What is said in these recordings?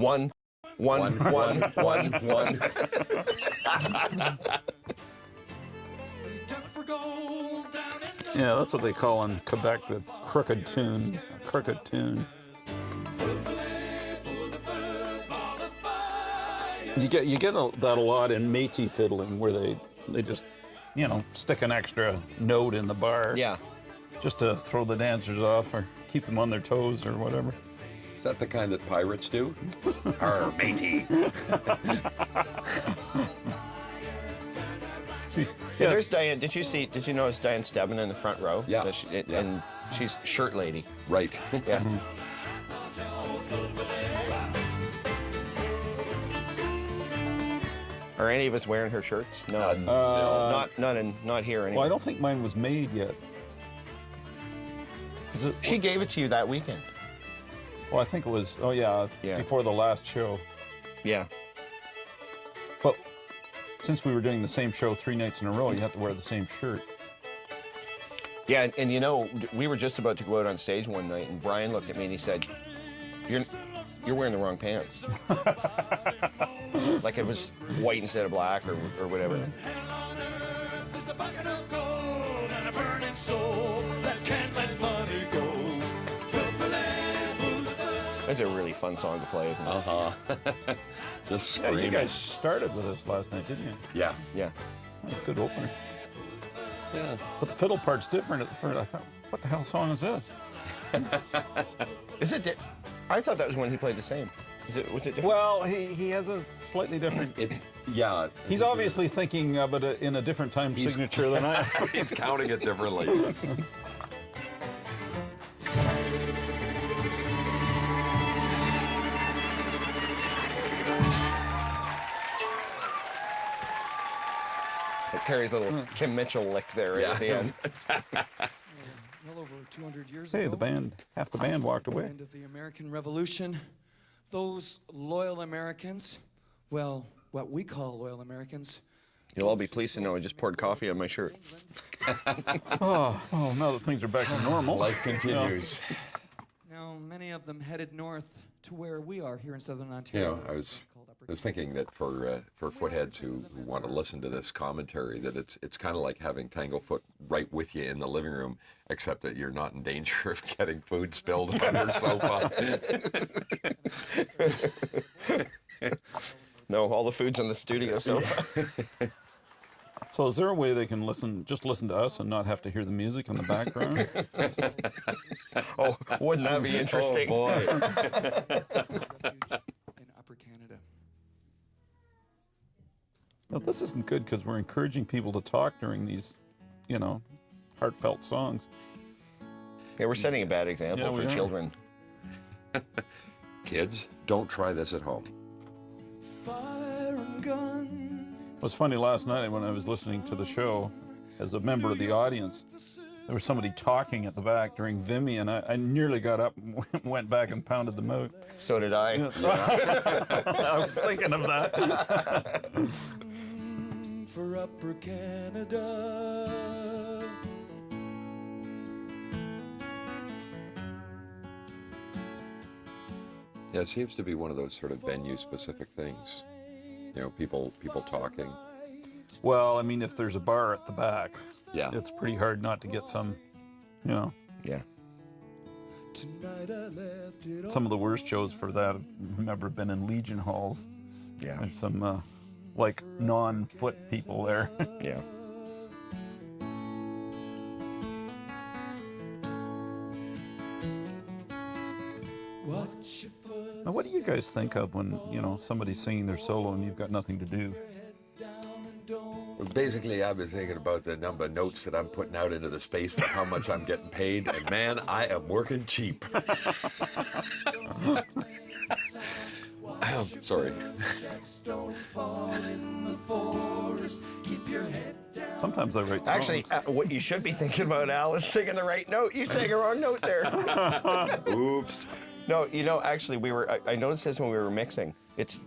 One. Yeah, that's what they call in Quebec the crooked tune. Crooked tune. You get that a lot in Métis fiddling, where they just, you know, stick an extra note in the bar. Yeah. Just to throw the dancers off or keep them on their toes or whatever. Is that the kind that pirates do? Arr, matey. Yeah, there's Diane. Did you notice Diane Stebbin in the front row? Yeah. And she's shirt lady. Right. Yeah. Are any of us wearing her shirts? No. Not here anymore. Well, I don't think mine was made yet. She gave it to you that weekend. Well, I think it was, before the last show. Yeah. But since we were doing the same show 3 nights in a row, you have to wear the same shirt. Yeah, and you know, we were just about to go out on stage one night, and Brian looked at me and he said, You're wearing the wrong pants. Like it was white instead of black or whatever. That's a really fun song to play, isn't it? Uh-huh. Just screaming. Yeah, you guys started with us last night, didn't you? Yeah. Yeah. Oh, good opener. Yeah. But the fiddle part's different at the front. I thought, what the hell song is this? Is it? I thought that was when he played the same. Was it different? Well, he has a slightly different. Yeah. He's obviously thinking of it in a different time signature than I am. He's counting it differently. Like Terry's little Kim Mitchell lick there at the end. Well over 200 years ago. Hey, half the band walked At the away. end of the American Revolution, those loyal Americans, well, what we call loyal Americans. You'll all be pleased to know I just poured coffee on my shirt. Oh, now that things are back to normal. Life continues. Now, many of them headed north to where we are here in southern You Ontario. know, I was thinking that for footheads who want to listen to this commentary, that it's kind of like having Tanglefoot right with you in the living room, except that you're not in danger of getting food spilled on your sofa. No, all the food's on the studio sofa. So is there a way they can just listen to us and not have to hear the music in the background? Oh, wouldn't that be interesting? Oh, boy. In Upper Canada. Well, this isn't good because we're encouraging people to talk during these, you know, heartfelt songs. Yeah, we're setting a bad Yeah, example we for are. children. Kids, don't try this at home. Fire and gun. It was funny last night when I was listening to the show as a member of the audience. There was somebody talking at the back during Vimy, and I nearly got up and went back and pounded them out. So did I. I was thinking of that. For Upper Canada. Yeah, it seems to be one of those sort of venue-specific things. You know, people talking. Well, I mean, if there's a bar at the back, Yeah. it's pretty hard not to get some, you know. Yeah. Some of the worst shows for that I've never been in Legion halls. Yeah. There's some, like, non-foot people there. Yeah. Now, what do you guys think of when, you know, somebody's singing their solo and you've got nothing to do? Well, basically, I've been thinking about the number of notes that I'm putting out into the space for how much I'm getting paid, and man, I am working cheap. Sorry. Sometimes I write songs. Actually, what you should be thinking about, Al, is singing the right note. You sang a wrong note there. Oops. No, you know, actually, I noticed this when we were mixing. It's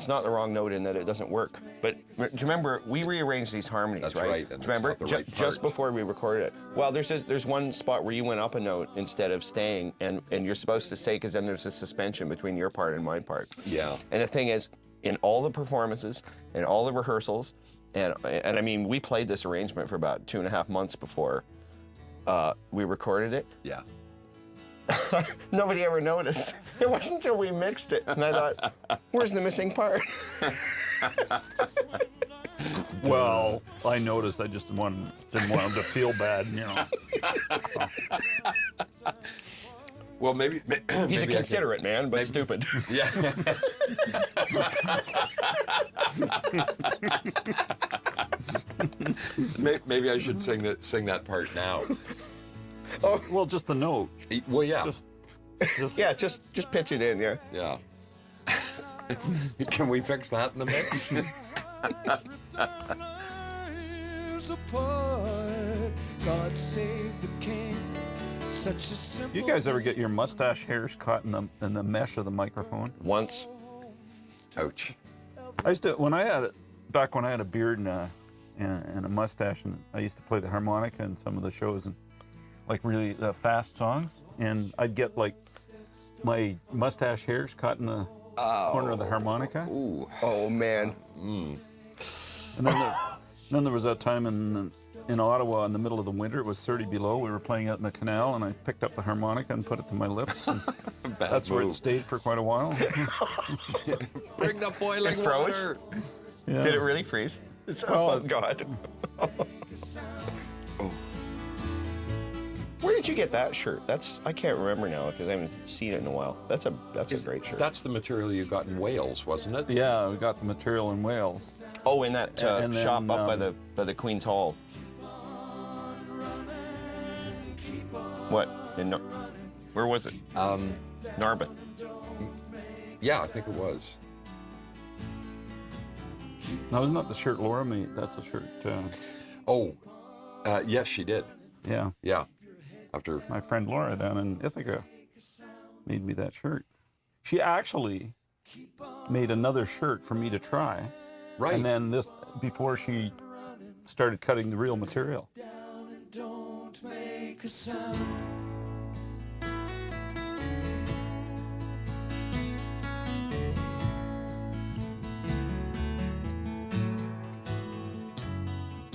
not the wrong note in that it doesn't work. But do you remember, we rearranged these harmonies, That's right? right, Do and you remember? it's not the right Just part. before we recorded it. Well, there's one spot where you went up a note instead of staying, and you're supposed to stay because then there's a suspension between your part and my part. Yeah. And the thing is, in all the performances and all the rehearsals, and I mean, we played this arrangement for about 2.5 months before we recorded it. Yeah. Nobody ever noticed. It wasn't until we mixed it, and I thought, where's the missing part? Well, I noticed. I just didn't want him to feel bad, you know. Well, maybe He's a considerate man, but stupid. Yeah. Maybe I should sing that part now. Well, just the note. Well, yeah. Just Yeah, just pitch it in, yeah. Yeah. Can we fix that in the mix? God save the king. Such a simple. You guys ever get your mustache hairs caught in the mesh of the microphone? Once. Ouch. I used to back when I had a beard and a mustache, and I used to play the harmonica in some of the shows and like really fast songs, and I'd get like my mustache hairs caught in the corner of the harmonica. Ooh. Oh, man. And then there was that time in Ottawa in the middle of the winter. It was 30 below. We were playing out in the canal, and I picked up the harmonica and put it to my lips. And that's where it stayed for quite a while. Bring the boiling It froze? water. Yeah. Did it really freeze? Oh, God. Where did you get that shirt? I can't remember now because I haven't seen it in a while. That's a great shirt. That's the material you got in Wales, wasn't it? Yeah, we got the material in Wales. Oh, in that And then, shop up by the Queen's Hall. What? Where was it? Narberth. Yeah, I think it was. No, isn't that the shirt Laura made? That's the shirt. Yes, she did. Yeah, Yeah. After. my friend Laura down in Ithaca made me that shirt. She actually made another shirt for me to try. Right. And then before she started cutting the real material. Don't make a sound.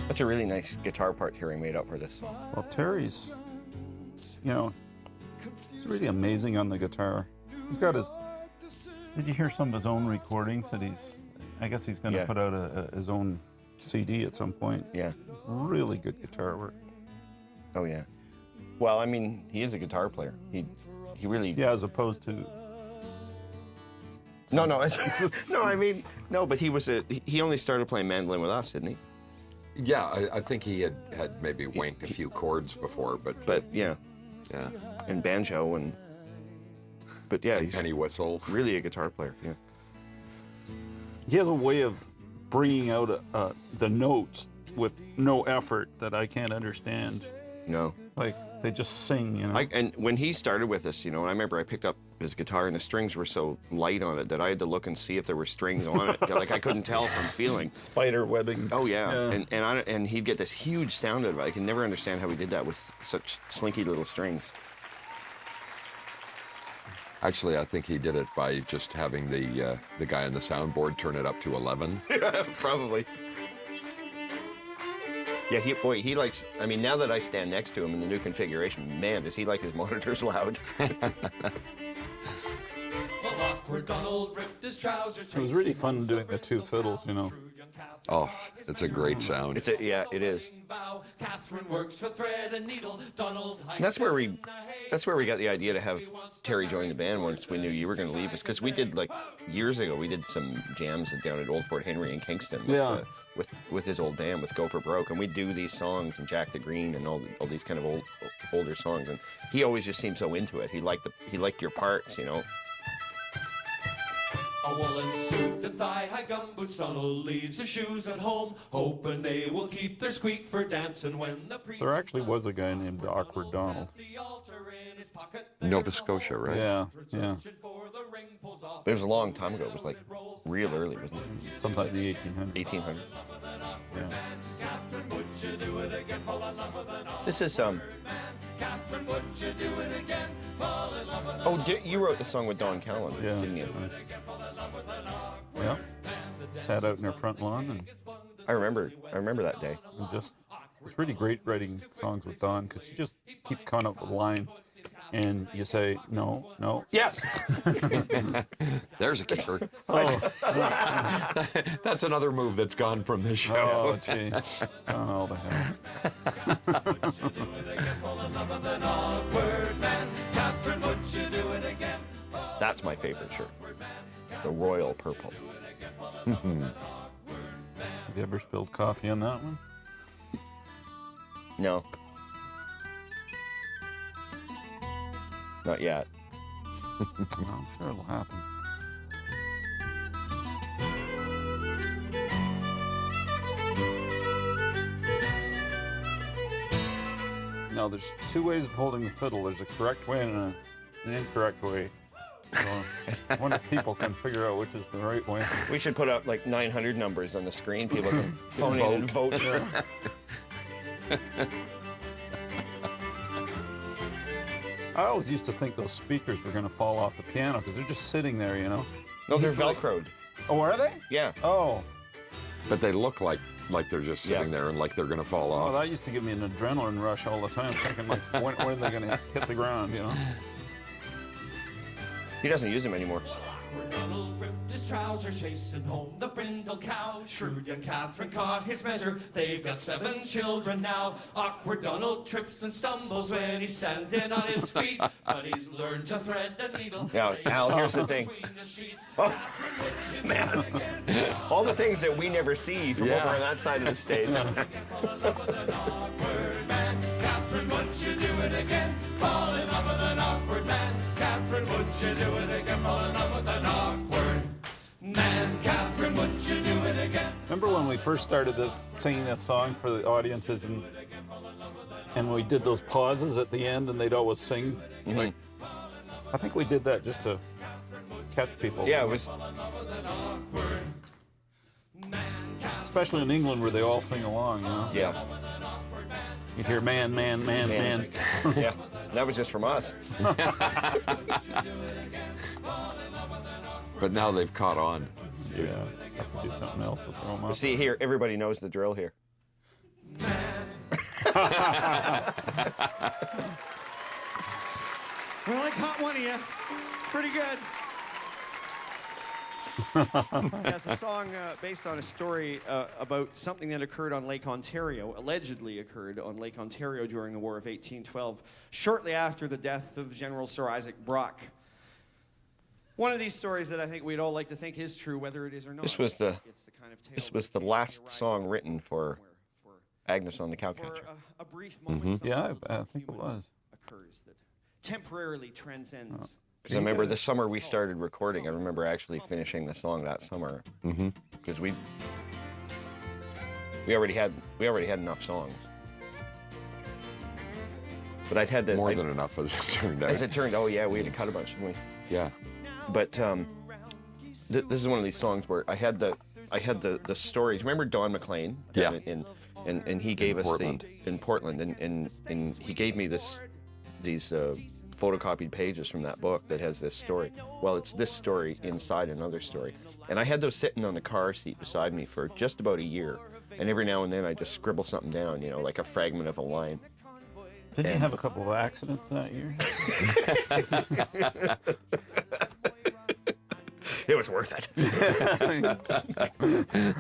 That's a really nice guitar part Terry made up for this. Well, Terry's, he's really amazing on the guitar. He's got did you hear some of his own recordings that I guess he's going to Yeah. put out his own CD at some point. Yeah. Really good guitar work. Oh, yeah. Well, I mean, he is a guitar player. He really. Yeah, as opposed to, No, no. No, I mean, no, but he only started playing mandolin with us, didn't he? Yeah, I think he had maybe wanked a few chords before, but yeah, yeah, and banjo but yeah, he's penny whistle. really a guitar player. Yeah. he has a way of bringing out the notes with no effort that I can't understand. No. Like, they just sing, And when he started with us, I remember I picked up his guitar and the strings were so light on it that I had to look and see if there were strings on it. Like I couldn't tell from feeling. Spider webbing. Oh yeah, and he'd get this huge sound out of it. I can never understand how he did that with such slinky little strings. Actually, I think he did it by just having the guy on the soundboard turn it up to 11. Probably. Yeah, he likes. I mean, now that I stand next to him in the new configuration, man, does he like his monitors loud? It was really fun doing the two fiddles, Oh, it's a great sound. It is. And that's where we got the idea to have Terry join the band once we knew you were going to leave us, because we did years ago. We did some jams down at Old Fort Henry in Kingston. With his old band, with Go for Broke, and we'd do these songs and Jack the Green and all these kind of older songs, and he always just seemed so into it. He liked your parts, A woolen suit and thigh-high gumboots, Donald leaves his shoes at home, hoping they will keep their squeak for dancing when the priest There actually was a guy named Awkward Donald. the altar in Nova Scotia, right? Yeah, yeah. But it was a long time ago. It was like real early, wasn't it? Sometime in the 1800s. 1800. Yeah. This is Oh, you wrote the song with Don Callan, Yeah. didn't you? Yeah. Sat out in their front lawn and I remember that day. just, it's really great writing songs with Dawn because she just keeps coming up with lines and you say, no, no, yes. There's a keeper. Oh, That's another move that's gone from this show. oh, gee. Oh, the hell. That's my favorite shirt. The royal purple. Have you ever spilled coffee on that one? No. Not yet. Well, I'm sure it'll happen. Now, there's two ways of holding the fiddle. There's a correct way and an incorrect way. So I wonder if people can figure out which is the right way. We should put up like 900 numbers on the screen. People can phone in and vote. I always used to think those speakers were going to fall off the piano because they're just sitting there, you know. No, they're Just like- Velcroed. Oh, are they? Yeah. Oh, But they look like they're just sitting Yeah. there and like they're going to fall well, off. that used to give me an adrenaline rush all the time, thinking like, when are they going to hit the ground, you know? He doesn't use them anymore. Donald ripped his trousers, chasing home the brindle cow. Shrewd young Catherine caught his measure. They've got 7 children now. Awkward Donald trips and stumbles when he's standing on his feet, but he's learned to thread the needle. Now, Al, here's the thing. Between the sheets. Man, all the things that we never see from Yeah. over on that side of the stage. Catherine, would you do it again? Fall in love with an awkward man. Catherine, would you do it again? Fall in love with an awkward man. Catherine, would you do it again? Remember when we first started singing this song for the audiences and we did those pauses at the end and they'd always sing? Like, I think we did that just to catch people. Yeah, it was. Especially in England where they all sing along, you know? Yeah, You'd hear man, man, man, man. yeah. That was just from us. But now they've caught on. Yeah, have to do something else to throw them up. See here, everybody knows the drill here. Well, I caught one of you. It's pretty good. Yeah, it's a song based on a story about something that occurred on Lake Ontario, allegedly occurred on Lake Ontario during the War of 1812, shortly after the death of General Sir Isaac Brock. One of these stories that I think we'd all like to think is true, whether it is or not. This was the It's the kind of tale this was that the last arrives song out written for for Agnes on the for Cowcatcher. a brief moment. Yeah, something I think it human was. occurs that temporarily transcends. Because I remember the summer we started recording, I remember actually finishing the song that summer. Because we already had enough songs. But I'd had the More than enough, as it turned out. as it turned. Oh yeah, we had to cut a bunch, didn't we? Yeah. But this is one of these songs where I had the stories. Remember Don McLean? Yeah. And he gave us Portland. in Portland, and he gave me these photocopied pages from that book that has this story. Well, it's this story inside another story, and I had those sitting on the car seat beside me for just about a year. And every now and then I just scribble something down, you know, like a fragment of a line. Didn't you have a couple of accidents that year? It was worth it.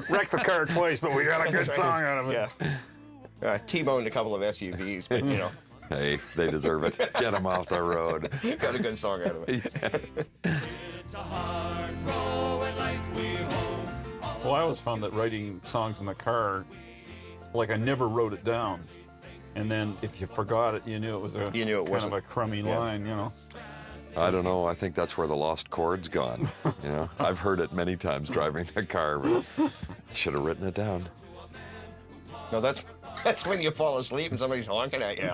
Wrecked the car twice, but we got a good That's song right. out of it. Yeah. T-boned a couple of SUVs, but you know, Hey, they deserve it. Get them off the road. got a good song out of it. It's a hard road in life we hope. Well, I always found that writing songs in the car, like I never wrote it down. And then if you forgot it, you knew it was a You knew it kind wasn't. of a crummy line, you know. I don't know. I think that's where the lost chord's gone. You know, I've heard it many times driving the car, but should have written it down. No, that's That's when you fall asleep and somebody's honking at you.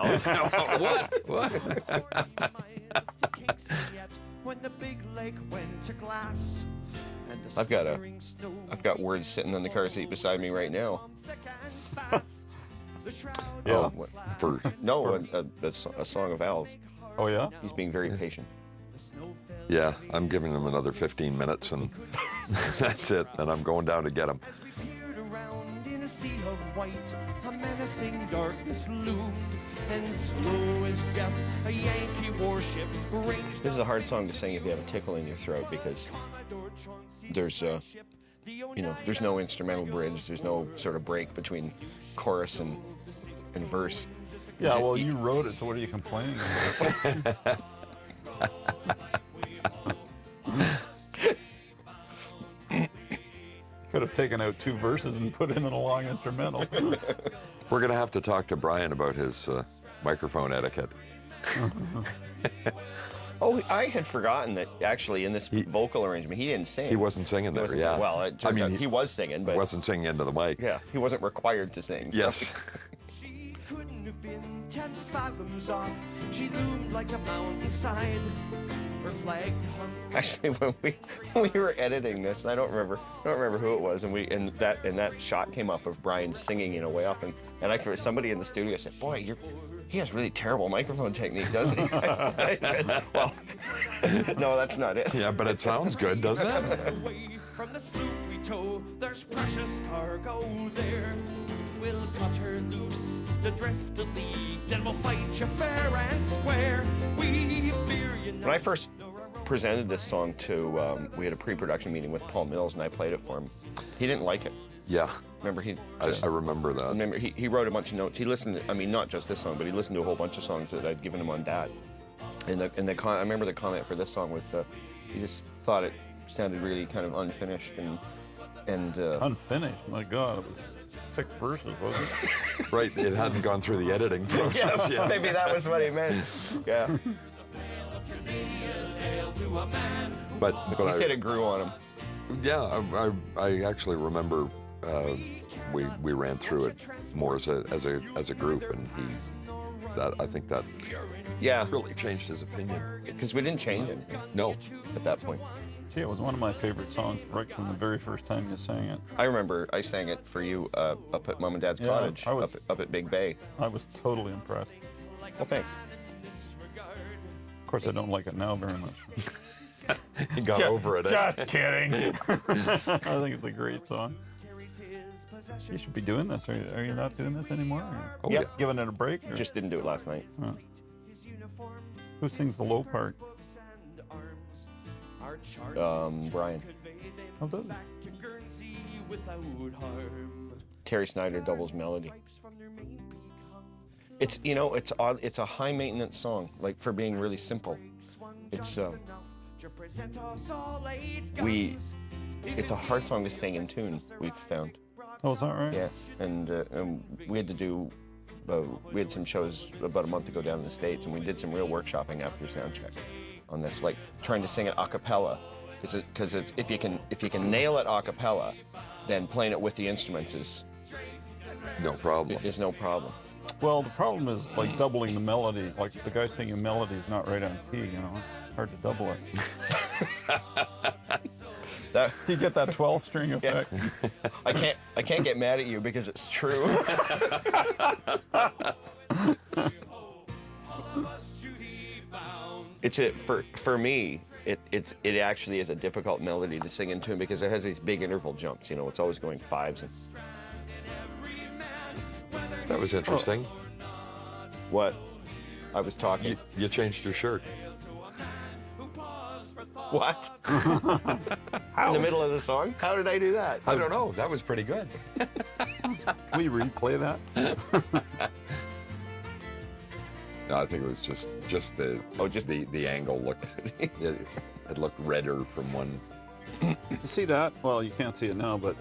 What? When the big lake went to glass. And the I've got smothering snow I've got words sitting in the car seat beside me right now. thick and fast. The shrouds Yeah. what- For No, a song of Al's. Oh yeah. He's being very patient. the snow fell yeah, I'm giving him another 15 minutes, and that's it. And I'm going down to get him. as we peered around in a sea of white. A menacing darkness loomed, and slow as death, a Yankee warship ranged. This is a hard song to sing if you have a tickle in your throat because there's there's no instrumental bridge. There's no sort of break between chorus and verse. Yeah. Well, you wrote it, so what are you complaining about? Could have taken out 2 verses and put in a long instrumental. We're going to have to talk to Brian about his microphone etiquette. Oh, I had forgotten that actually in this vocal arrangement he didn't sing. He wasn't singing there, wasn't yeah. singing. Well, it turns out he was singing, but wasn't singing into the mic. yeah, he wasn't required to sing. so- Yes. She couldn't have been 10 fathoms off. She loomed like a mountainside. Her flag hung. Actually, when we were editing this, and I don't remember who it was, and that shot came up of Brian singing way up, and actually somebody in the studio said, "Boy, he has really terrible microphone technique, doesn't he?" I said, well, no, that's not it. Yeah, but it sounds good, doesn't it? Away from the sloop we tow, there's precious cargo there. We'll cut her loose, the drift to lead, then we'll fight you fair and square. We fear you not. When I first presented this song to, we had a pre-production meeting with Paul Mills, and I played it for him. He didn't like it. Yeah, Remember, I remember that. Remember, he wrote a bunch of notes. He listened. I mean, not just this song, but he listened to a whole bunch of songs that I'd given him on that. And I remember the comment for this song was, he just thought it sounded really kind of unfinished and Unfinished. My God, it was 6 verses, wasn't it? Right, it hadn't gone through the editing process yet. maybe that was what he meant. Yeah, But he said it grew on him. yeah, I actually remember we ran through it more as a group, and I think that Yeah, really changed his opinion. because we didn't change anything No, at that point. Gee, it was one of my favorite songs right from the very first time you sang it. I remember I sang it for you up at Mom and Dad's Yeah, cottage, I was- up at Big Bay. I was totally impressed. Well, thanks. Of course, I don't like it now very much. he got over it. Just kidding. I think it's a great song. You should be doing this. Are you not doing this anymore? Or Oh, Yep. yeah. giving it a break? Or Just didn't do it last night. who sings the low part? Brian. Oh, does it? Terry Snyder doubles melody. It's it's odd. It's a high maintenance song, like for being really simple. It's it's a hard song to sing in tune. We've found. Oh, is that right? Yeah, and we had to do. We had some shows about a month ago down in the States, and we did some real workshopping after sound check on this, like trying to sing it a cappella. Because if you can nail it a cappella, then playing it with the instruments is No problem. no problem. Well, the problem is like doubling the melody. Like the guy singing melody is not right on key. Hard to double it. That You get that 12th string effect. I can't get mad at you because it's true. For me. It actually is a difficult melody to sing in tune because it has these big interval jumps. It's always going fives. And That was interesting. what? I was talking. You changed your shirt. What? In the middle of the song? How did I do that? I don't know. That was pretty good. Can we replay that? No, I think it was just the angle looked it looked redder from one. You see that? Well, you can't see it now, but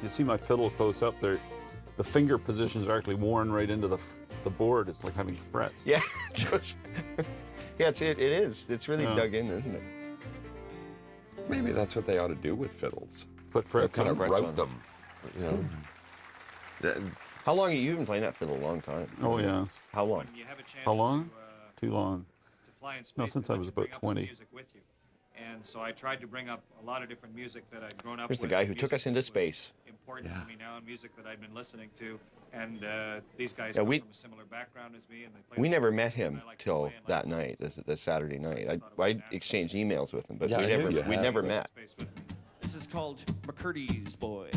you see my fiddle close up there. The finger positions are actually worn right into the board. It's like having frets. Yeah, yeah, it is. It's really Yeah. dug in, isn't it? Maybe that's what they ought to do with fiddles. Put frets Kind on. of frets route on. them. How long have you been playing that for? A long time. Oh yeah. How long? You have a chance How long? To, Too long. to fly in space. No, since they I let was you about bring up some 20. music with you. And so I tried to bring up a lot of different music that I'd grown up Here's the with. guy who took music us into that was space. Important to me now, and music that I've been listening to. And these guys Yeah, come we- from a similar background as me, and they play We the never songs met that him I like to till play and that like to night, this Saturday night. thought it was I natural. exchanged emails with him, but Yeah, I knew you we had. never play met. space with me. This is called McCurdy's Boy.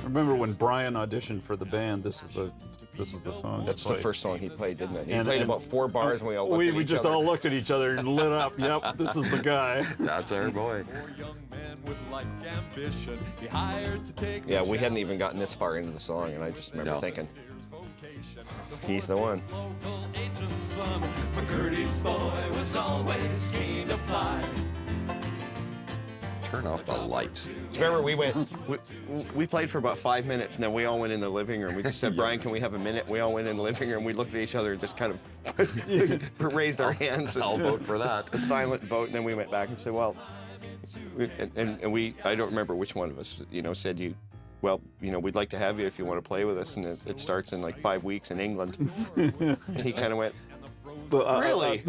I remember when Brian auditioned for the band. This is the song. That's he the played. first song he played, didn't it? He And- played and- about 4 bars, and we all looked at We each just other. all looked at each other and lit up. Yep, this is the guy. That's our boy. Yeah, we hadn't even gotten this far into the song, and I just remember No. thinking, he's the one. McCurdy's boy was always keen to fly. Turn off the lights. Remember, we played for about 5 minutes, and then we all went in the living room. We just said, Brian, can we have a minute? We all went in the living room. We looked at each other and just kind of raised our hands. I'll vote for that. A silent vote, and then we went back and said, well, I don't remember which one of us, said we'd like to have you if you want to play with us, and it starts in like 5 weeks in England. And he kind of went, really?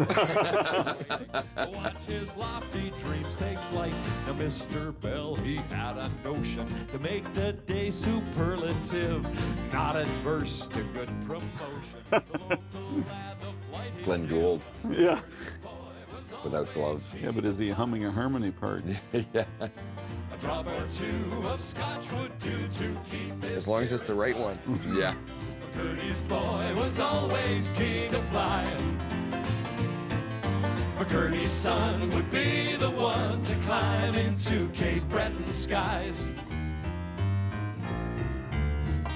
Watch his lofty dreams take flight. Now, Mr. Bell, he had a notion to make the day superlative, not adverse to good promotion. The local lad, the flight he Glenn Gould Yeah. without gloves. Yeah, but is he humming a harmony part? Yeah. a drop or two of scotch would do to keep his As long as it's the right one. Yeah. McCurdy's boy was always keen to fly. McCurdy's son would be the one to climb into Cape Breton skies.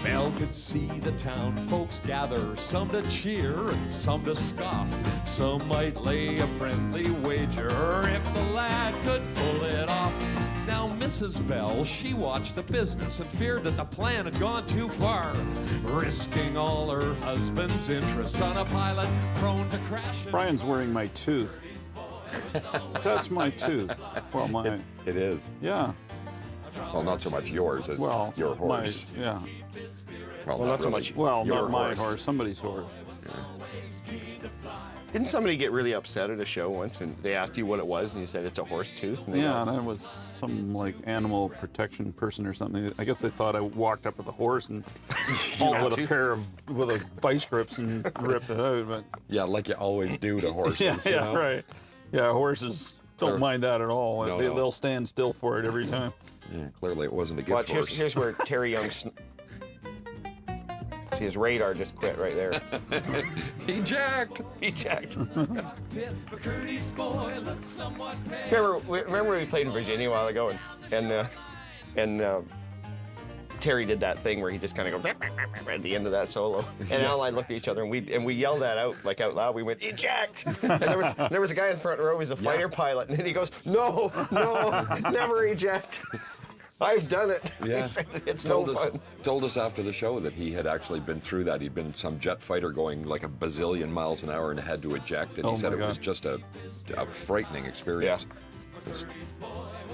Bell could see the town folks gather, some to cheer and some to scoff. Some might lay a friendly wager if the lad could pull it off. Now, Mrs. Bell, she watched the business and feared that the plan had gone too far, risking all her husband's interests on a pilot prone to crash. Brian's wearing my tooth. That's my tooth. Well, mine. It is. Yeah. Well, not so much yours as Well, your horse. Yeah. Well, not so really. much Well, Your not my horse. horse. Somebody's horse. Didn't somebody get really upset at a show once, and they asked you what it was, and you said it's a horse tooth? And they Yeah, go, and I was some like animal protection person or something. I guess they thought I walked up with a horse and with a pair of vice grips and ripped it out. But Yeah, like you always do to horses. yeah, you know? right. Yeah, horses don't Or- mind that at all. No, They'll no. stand still for it every time. Yeah, clearly it wasn't a gift Watch, horse. here's where Terry Young. See, his radar just quit right there. He jacked. He checked. McCurdy's boy looked somewhat pale. Remember when we played in Virginia a while ago, and Terry did that thing where he just kind of goes at the end of that solo, and Al and I looked at each other and we yelled that out like out loud. We went eject, and there was a guy in the front row. He's a fighter pilot, and he goes, no, never eject. I've done it. Yeah. He said, it's no fun. Told us after the show that he had actually been through that. He'd been some jet fighter going like a bazillion miles an hour and had to eject. And Oh he said my it was God. just a frightening experience.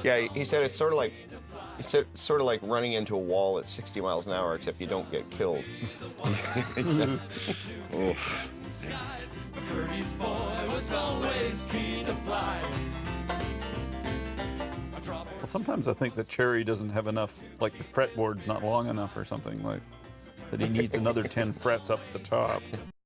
Yeah, he said it's sort of like running into a wall at 60 miles an hour, except you don't get killed. McCurdy's boy was always keen to fly. Well, sometimes I think that Cherry doesn't have enough, like the fretboard's not long enough or something, like that he needs another 10 frets up at the top.